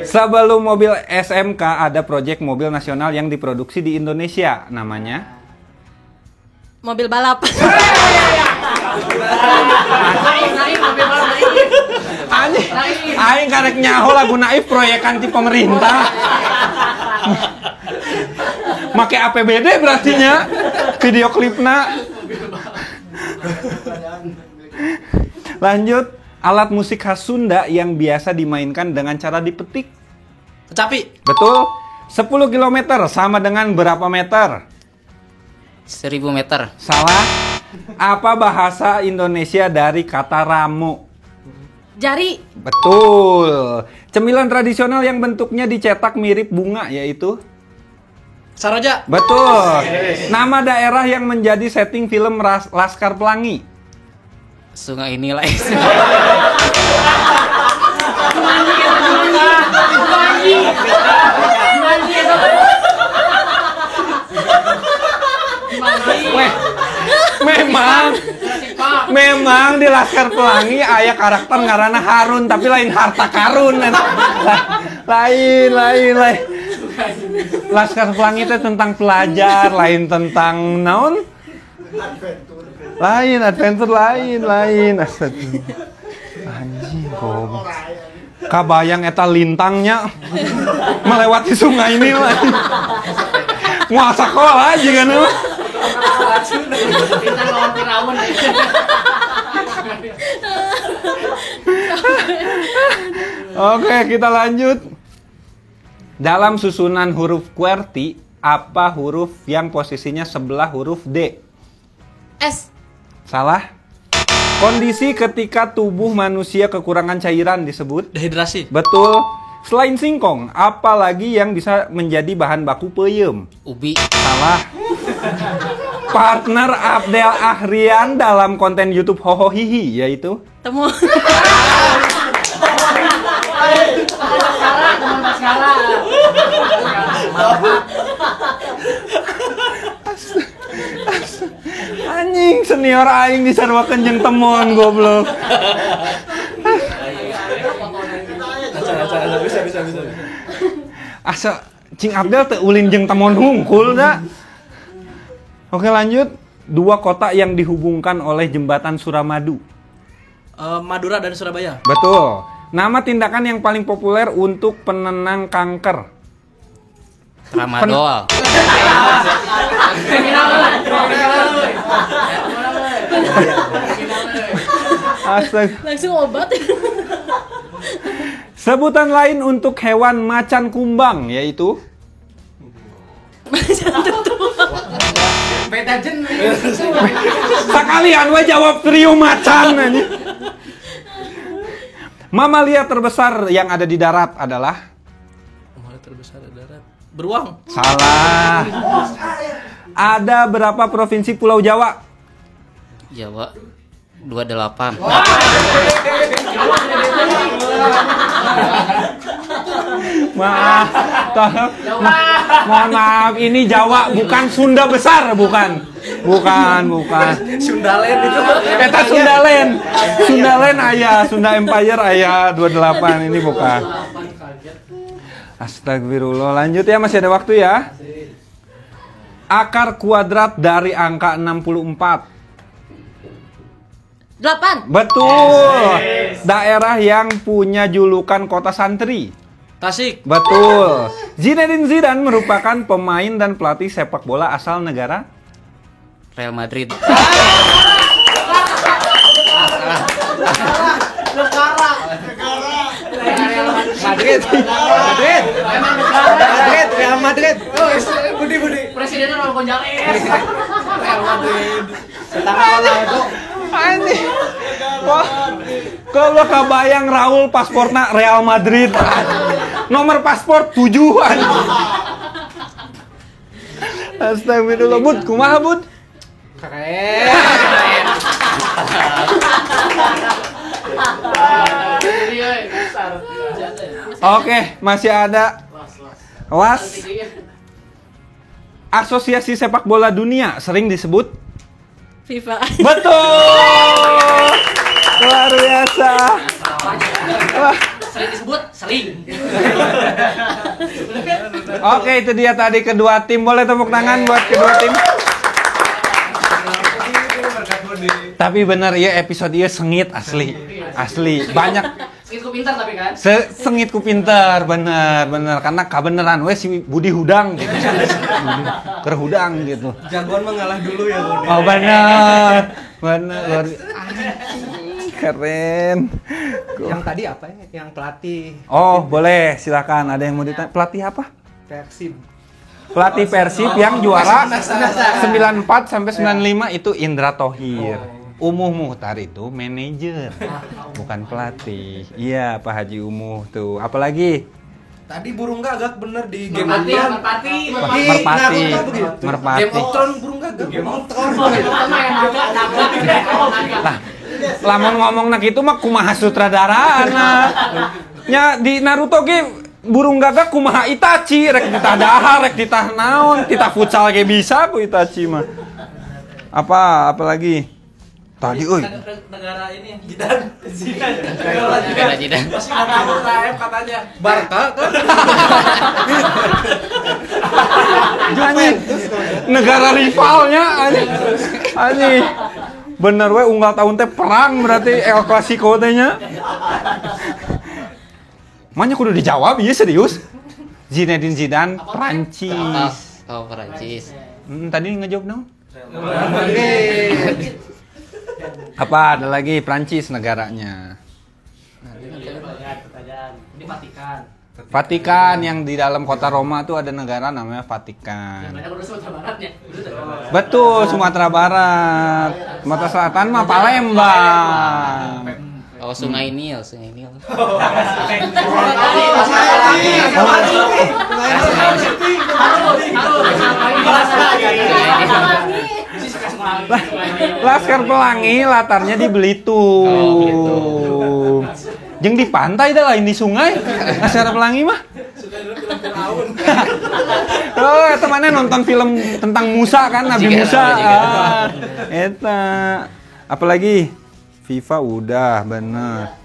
Sebelum mobil SMK ada proyek mobil nasional yang diproduksi di Indonesia. Namanya? Mobil balap. Aing karek nyaho lagu Naif proyekan ti pemerintah. Make APBD berarti nya video klipna. Lanjut, alat musik khas Sunda yang biasa dimainkan dengan cara dipetik. Kecapi. Betul. 10 km sama dengan berapa meter? 1000 meter. Salah. Apa bahasa Indonesia dari kata ramu? Jari. Betul. Cemilan tradisional yang bentuknya dicetak mirip bunga yaitu? Saroja. Betul. Nama daerah yang menjadi setting film Laskar Pelangi? Sungai Nilai. Weh, memang di Laskar Pelangi aya karakter ngaranna Harun tapi lain harta karun. Lain. Laskar Pelangi itu tentang pelajar, lain tentang naon? Lain adventure lain. Astagfirullah. Anjing goblok. Kabayang eta lintangnya melewati sungai ini lah. Moal sakola aja kan. Oke, kita lanjut. Dalam susunan huruf QWERTY, apa huruf yang posisinya sebelah huruf D? S. Salah. Kondisi ketika tubuh manusia kekurangan cairan disebut? Dehidrasi. Betul. Selain singkong, apa lagi yang bisa menjadi bahan baku peyem? Ubi. Salah. Partner Abdel Ahrian dalam konten YouTube Hoho Hihi yaitu? Temu. Anjing, senior aing disarwakeun jeung temon goblok. Bisa. Asa Cing Abdel teu ulin jeung temon hungkul da. Oke, lanjut. 2 kota yang dihubungkan oleh jembatan Suramadu. Madura dan Surabaya. Betul. Nama tindakan yang paling populer untuk penenang kanker. Tramadol. Astaga. Langsung obat. Sebutan lain untuk hewan macan kumbang yaitu? Sekalian we jawab trio macan aja. Mamalia terbesar yang ada di darat adalah? Mamalia terbesar di darat. Beruang. Salah. Ada berapa provinsi Pulau Jawa? Jawa 28. Maaf, mohon maaf, ini Jawa bukan Sunda besar, bukan. Sundalen itu. Eta Sundalen aya, Sunda Empire aya 28, ini bukan. Astagfirullah, lanjut ya, masih ada waktu ya. Akar kuadrat dari angka 64. 8. Betul. Daerah yang punya julukan kota santri. Tasik. Betul. Zinedine Zidane merupakan pemain dan pelatih sepak bola asal negara? Real Madrid. Real Madrid. Budi. Presidennya orang Gonzales. Real Madrid. Setengah Ronaldo. Anjing. Wah, kalau kabayang Raul pasporna Real Madrid. Nomor paspor 7 anjing. Astagfirullah, Bud, kumaha Bud? Keren. Oke, masih ada. Was. Asosiasi sepak bola dunia sering disebut? FIFA. Betul. Luar biasa. Wah. Sering disebut sering. Oke, itu dia tadi kedua tim. Boleh tepuk tangan buat kedua tim. Tapi bener ya, episode ini sengit asli. Banyak Sengit ku pintar tapi kan. sengit ku pinter, bener. Karena kabeneran we si Budi hudang gitu. Keur hudang gitu. Jagoan mengalah dulu ya, Budi. Oh bener. Keren. Yang tadi apa ya? Yang pelatih Oh, boleh, silakan. Ada yang mau ditanya? Pelatih apa? Persib. Pelatih Persib yang juara 94 sampai 95 itu Indra Thohir. Umuh Muhtar itu manajer, bukan pelatih. Iya, Pak Haji Umuh tuh. Apalagi? Tadi burung gagak bener di game Merpati. Merpati. Game of Thrones burung gagak. Game of Thrones. Lah, lamun ngomongna kitu mah kumaha sutradarana. Nya di Naruto ge burung gagak kumaha Itachi, rek ditah dahar, rek ditah naon, ditah futsal ge bisa ku Itachi mah. Apa lagi? Tadi euy. Negara ini Jidan. Negara Jidan. Masih ngomong KF katanya. Barca kan? Anjing. Negara rivalnya anjing. Bener we unggal tahun teh perang berarti El Clasico teh nya. Manya kudu dijawab ieu serius. Zinedine Zidane Prancis. Oh, Perancis. Tadi ngejawab dong. Apa ada lagi Prancis negaranya? Ini Vatikan. Vatikan yang di dalam kota Roma tuh ada negara namanya Vatikan. Banyak udah Sumatera Barat ya. Betul, Sumatera Barat. Sumatera Selatan mah Palembang. Oh, Sungai Nil, Sungai Nil. Laskar Pelangi latarnya di Belitung. Jeung di pantai dah lain di sungai. Laskar Pelangi mah. Oh, temannya nonton film tentang Musa kan, Nabi Musa. Eta. Apalagi FIFA udah bener.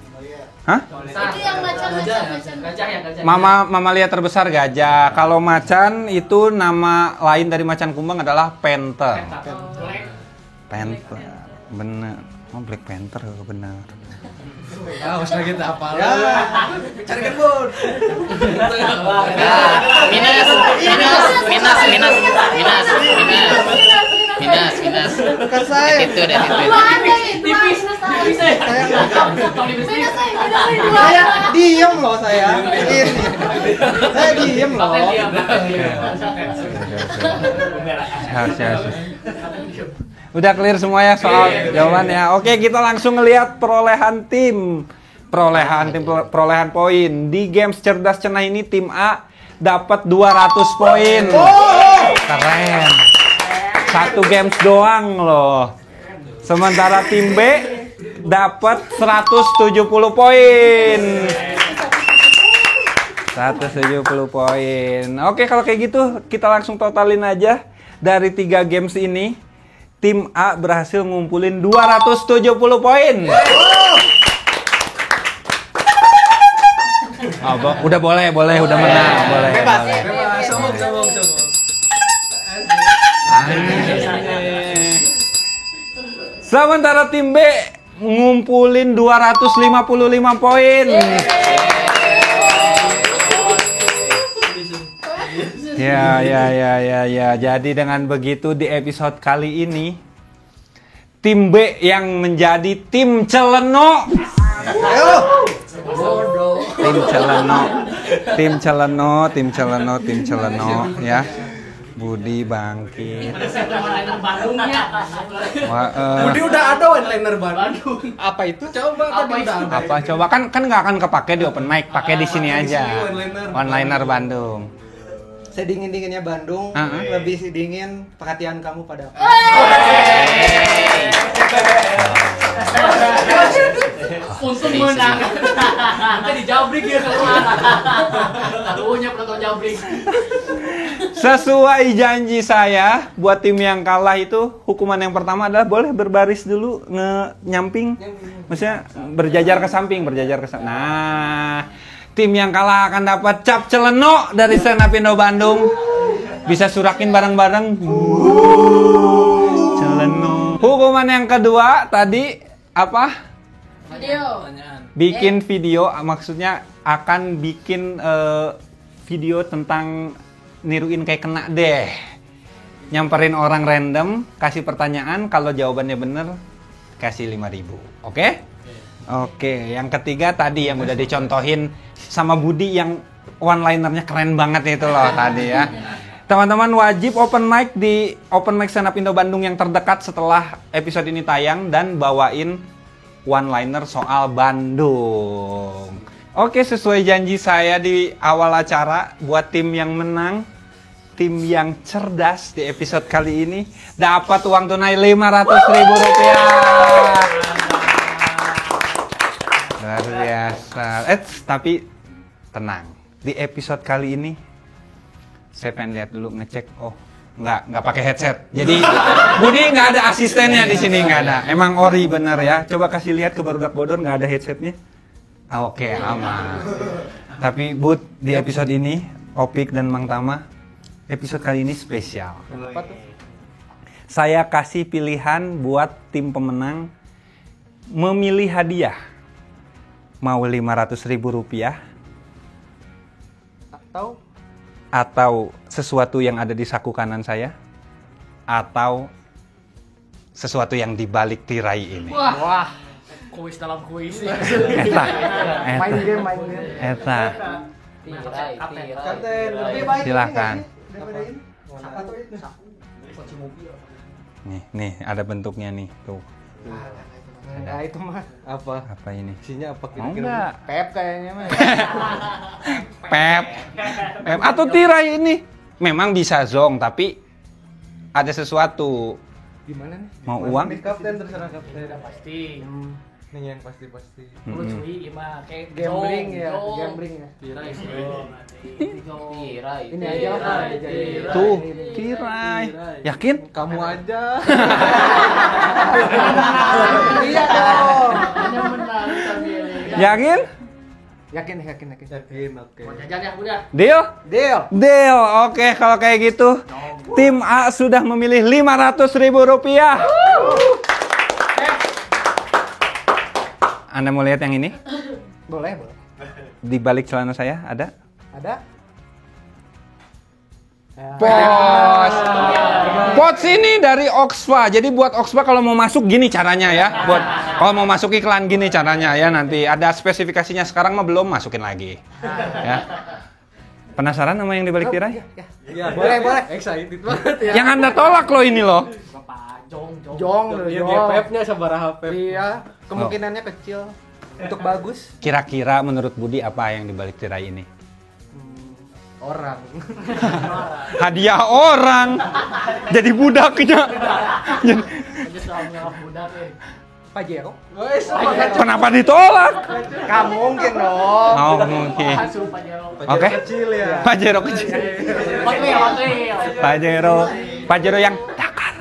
Hah? Itu yang macan. Gajah ya, gajah. Mamalia terbesar gajah. Kalau macan itu nama lain dari macan kumbang adalah panther. Panther. Bener. Oh, Black Panther bener. Ah, usah gitu apa lah. Carikan bun. Minus. Bukan saya. Itu deh, itu. Tipis. Saya diem loh saya. Saya diem loh. Siap. Udah clear semua ya soal jawabannya. Oke, kita langsung ngelihat perolehan tim. Perolehan poin. Di games cerdas cenah ini tim A dapat 200 poin. Keren. Satu games doang loh. Sementara tim B dapat 170 poin. 170 poin. Oke, kalau kayak gitu kita langsung totalin aja. Dari 3 games ini, tim A berhasil ngumpulin 270 poin. Oh, udah boleh, udah menang, boleh. Sombong. Sementara tim B ngumpulin 255 poin. Ya. Jadi dengan begitu di episode kali ini tim B yang menjadi tim Celeno. Tim Celeno ya. Budi bangkit. Budi udah ada one-liner Bandung. Apa itu? Coba tadi udah ada. Apa coba kan nggak akan kepake di open mic, pakai di sini aja. One-liner Bandung. Sedingin-dinginnya Bandung, lebih dingin perhatian kamu pada aku. Untung menang. Nanti dijabrik ya keluar. Aduhnya penonton jabrik. Sesuai janji saya buat tim yang kalah itu, hukuman yang pertama adalah boleh berbaris dulu nyamping. Maksudnya berjajar ke samping. Nah, tim yang kalah akan dapat cap celeno dari Stand Up Indo Bandung. Bisa surakin bareng-bareng. Celeno. Hukuman yang kedua tadi apa? Video. Bikin video, maksudnya akan bikin video tentang niruin kayak kena deh. Nyamperin orang random, kasih pertanyaan, kalau jawabannya bener kasih 5.000. Oke? Oke, yang ketiga tadi yang udah dicontohin sama Budi yang one-linernya keren banget itu loh tadi ya. Teman-teman wajib open mic di Open Mic Stand Up Indo Bandung yang terdekat setelah episode ini tayang dan bawain one-liner soal Bandung. Oke, sesuai janji saya di awal acara buat tim yang menang, tim yang cerdas di episode kali ini dapat uang tunai Rp500.000. Luar biasa. Tapi tenang. Di episode kali ini saya pengen lihat dulu ngecek. Oh, nggak pakai headset. Jadi Budi nggak ada asistennya di sini, nggak ada. Emang ori bener ya. Coba kasih lihat ke Barudak Bodor, nggak ada headsetnya. Oke, aman. Tapi Bud, di episode ini Opik dan Mang Tama, episode kali ini spesial. Saya kasih pilihan buat tim pemenang memilih hadiah. Mau Rp500.000 atau sesuatu yang ada di saku kanan saya, atau sesuatu yang di balik tirai ini. Wah. Kuis dalam kuis. Main game. Eta. Tirai. Silakan. Nih ada bentuknya nih tuh. Nah, itu mah apa? Apa ini? Isinya apa Mau nggak? Pep kayaknya mah. Pep. Atau tirai ini? Memang bisa zong tapi ada sesuatu. Gimana nih? Mau uang? Kapten terserah kapten. Pasti. Nih yang pasti. Lu cuy mah kayak Gambling ya. Tirai sih. Tirai. Ini aja apa? Tuh, tirai. Yakin? Kamu aja. Iya dong. Yakin? Yakin. Oke. Mau jajan ya udah. Deal? Deal. Deal. Oke, kalau kayak gitu, tim A sudah memilih Rp500.000. Anda mau lihat yang ini? Boleh. Di balik celana saya ada? Ada? Pots ini dari Oxfa. Jadi buat Oxfa kalau mau masuk gini caranya ya. Buat kalau mau masuk iklan gini caranya ya. Nanti ada spesifikasinya, sekarang mah belum, masukin lagi. Ya. Penasaran sama yang di balik tirai? Iya, boleh. Excited banget ya. Yang Anda tolak loh ini loh. Jong. Dia pepnya sabaraha pep. Iya, kemungkinannya kecil. Untuk bagus. Kira-kira menurut Budi apa yang di balik tirai ini? Orang. Hadiah orang. Jadi budaknya. Pajero. Kenapa ditolak? Kamu mungkin dong. Oh, mungkin. Oke. Kecil ya. Pajero kecil. Pajero yang dakar.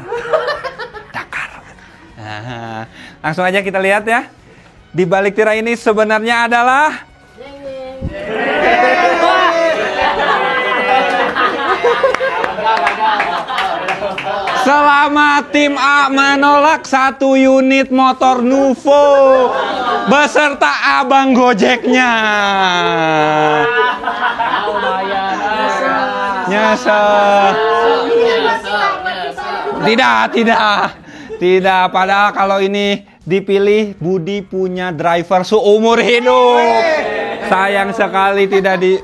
Nah, langsung aja kita lihat ya. Di balik tirai ini sebenarnya adalah Selamat tim A menolak 1 unit motor Nuvo beserta abang Gojeknya. Nyesel. Tidak. Padahal kalau ini dipilih, Budi punya driver seumur hidup. Sayang sekali tidak di.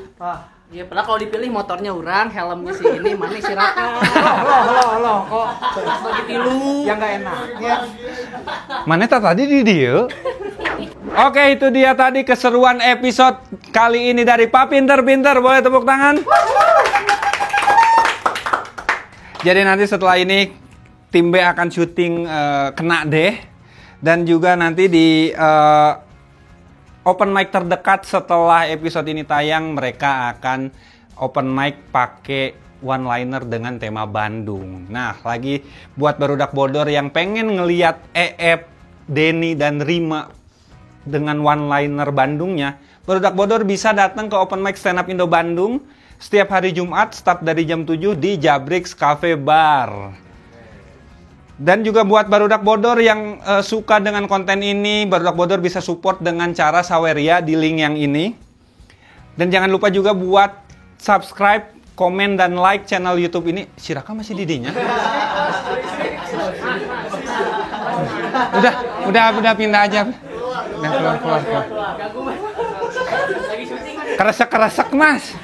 Iya, padahal kalau dipilih motornya orang, helmnya si ini, mana si Raka. Loh, kok Bagi tilu. yang nggak enak ya. Mana tadi di dia? Oke, itu dia tadi keseruan episode kali ini dari Pak Pinter-Pinter. Boleh tepuk tangan? Jadi nanti setelah ini tim B akan syuting kena deh. Dan juga nanti di open mic terdekat setelah episode ini tayang, mereka akan open mic pakai one liner dengan tema Bandung. Nah, lagi buat barudak bodor yang pengen ngeliat Eep, Denny dan Rima dengan one liner Bandungnya, barudak bodor bisa datang ke open mic Stand Up Indo Bandung setiap hari Jumat start dari jam 7 di Jabrix Cafe Bar. Dan juga buat barudak bodor yang suka dengan konten ini, barudak bodor bisa support dengan cara saweria di link yang ini. Dan jangan lupa juga buat subscribe, komen, dan like channel YouTube ini. Si Raka masih didinya? Udah pindah aja. Udah keluar. Keresek mas.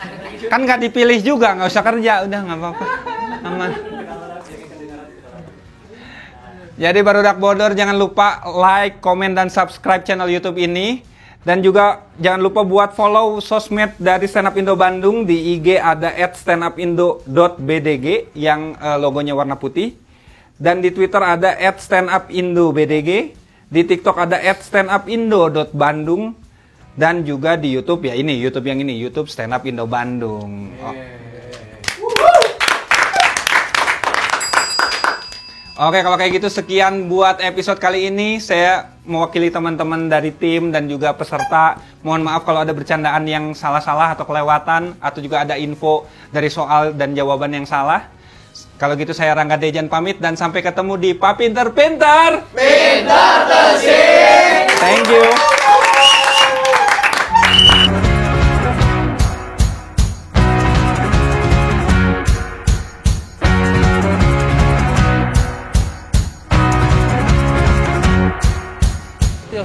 Kan nggak dipilih juga, nggak usah kerja. Udah nggak apa-apa. Aman. Jadi barudak bodor jangan lupa like, komen, dan subscribe channel YouTube ini. Dan juga jangan lupa buat follow sosmed dari Stand Up Indo Bandung. Di IG ada @standupindo.bdg yang logonya warna putih. Dan di Twitter ada @standupindobdg. Di TikTok ada @standupindo.bandung. Dan juga di YouTube ya ini, YouTube yang ini, YouTube Stand Up Indo Bandung. Oke, kalau kayak gitu sekian buat episode kali ini. Saya mewakili teman-teman dari tim dan juga peserta. Mohon maaf kalau ada bercandaan yang salah-salah atau kelewatan, atau juga ada info dari soal dan jawaban yang salah. Kalau gitu saya Rangga Dejan pamit dan sampai ketemu di Pak Pinter-Pinter. Pinter Tesik. Thank you.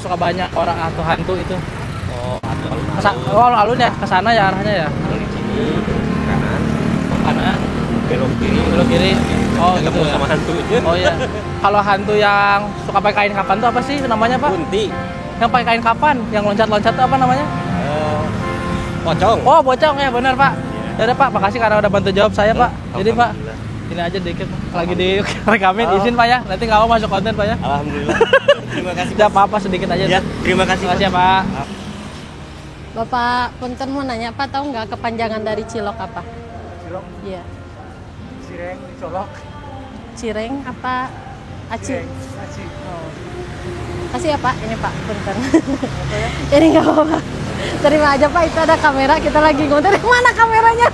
suka banyak orang atau hantu itu? Oh, alun ya, ke sana ya arahnya ya. Kanan. Belok kiri. Oh, gitu ya. Sama hantu. Oh iya. Kalau hantu yang suka pakai kain kapan tuh apa sih namanya, Pak? Kunti. Yang pakai kain kapan? Yang loncat-loncat tuh apa namanya? Pocong. Oh, pocong ya, benar, Pak. Ya udah, Pak, makasih karena udah bantu jawab saya, Pak. Jadi, Pak, ini aja dikit, Pak. Lagi direkamin, izin, Pak ya. Nanti nggak mau masuk konten, Pak ya. Alhamdulillah. Terima kasih. Tidak apa-apa, sedikit aja. Ya, terima kasih. Makasih ya, Pak. Bapak punten mau nanya, Pak, tahu nggak kepanjangan dari Cilok apa? Cilok, Iya. Cireng, Colok, Cireng apa? Aci. Aci. Oh. Kasih ya, Pak. Ini, Pak, punten. Ini nggak apa-apa. Terima aja, Pak. Itu ada kamera. Kita lagi ngonten. Mana kameranya?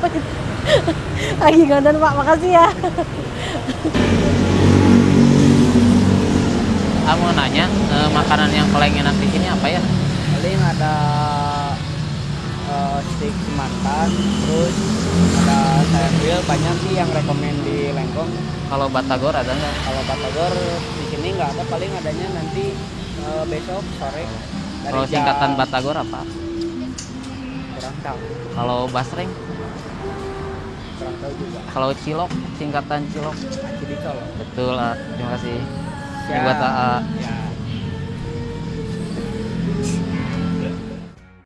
Lagi ngonten, Pak. Makasih ya. Aku mau nanya, makanan yang paling enak di sini apa ya? Paling ada steak mantan, terus ada sayur grill, banyak sih yang rekomen di Lengkong. Kalau batagor ada nggak? Kalau batagor di sini nggak ada, paling adanya nanti besok sore. Dari Kalau singkatan batagor apa? kurang tahu, Kalau basreng? kurang tahu juga. Kalau cilok, singkatan cilok? Jadi colok. Betul, terima kasih. Ini Ya. buat AA. Ya.